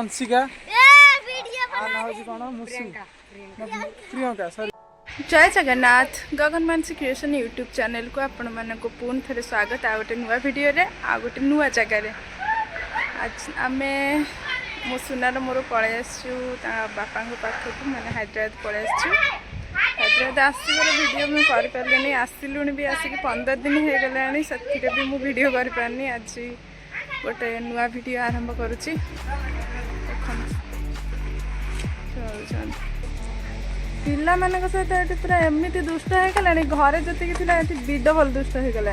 अंशिका ना हो कौन मुसु प्रियंका सॉरी। जय जगन्नाथ गगन मानसी क्रिएशन यूट्यूब चैनल को आपण मानक पुणी थे स्वागत आ गोटे नुआ वीडियो रे आ गोटे नुआ जगार आज आम मो सुनार मोर पलि आसु बापा पाखक मैंने हैदराबाद पलि आसु हैदराबाद आसवर वीडियो मुझे कर आसिलुणी भी आसिक 15 दिन हो गला भी मु वीडियो कर पारनी आज गोटे नुआ वीडियो आरंभ करुच्ची पिला मानक सहित ये पूरा एमती दुष्ट हो गला घरे जी थी डबल दुष्ट हो गला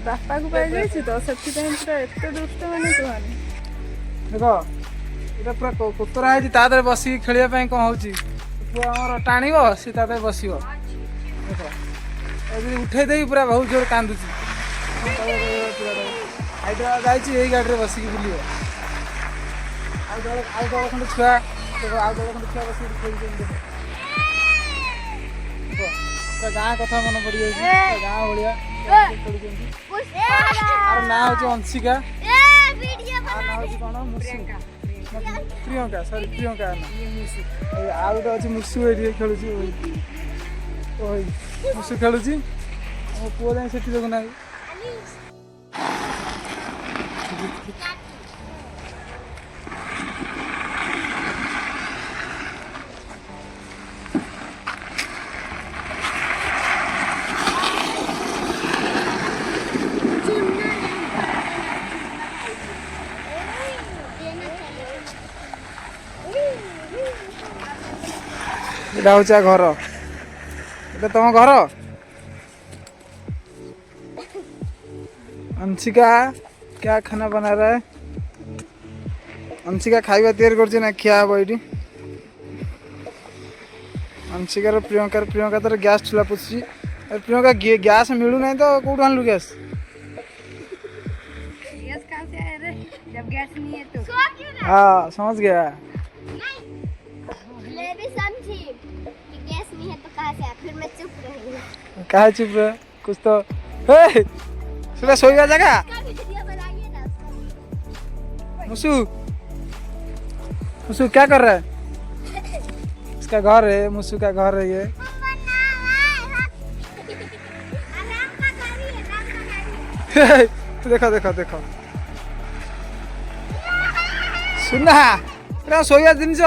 बापा को पाई जाइए तो से पूरा एत दुष्ट मैंने कहनी देख ये पूरा कुतरा है बसिक खेलने कौन हो टाण सी बस देख उठे दे पूरा बहुत जोर कांदुची हैदराबाद आई यही गाड़ी में बसिक बुल आउ खंड छुआ आउ खंड छुआ बस खेल गाँ कथा मन पड़ जाए गाँ भाया ना हूँ अंशिका ना हूँ कौन मुसु प्रियंका सॉरी प्रियंका ना आउ गोटे अच्छे मुसु ये खेलुची मुसु खेलुची मो पुओ जाए से देखुना ये घर ये तुम घर अंशिका क्या खाना बना रहा है अंशिका खाଇବା तैयार कर ना खिया हम ये अंशिकार प्रियंका तर गैस चूल्हा पुछी प्रियंका गैस मिलू ना तो कौट आणलु गैस कहाँ से आया रे जब गैस नहीं है तो हाँ समझ गया मैं भी समझी कि गैस नहीं है तो कहाँ से आया फिर मैं चुप रही कहा चुप रहे कुछ तो सुबह सोईवा जगह मुसु मुसु क्या कर रहा है इसका घर है मुसु का घर है ये देखो देखो देखो सुना सोया जिनस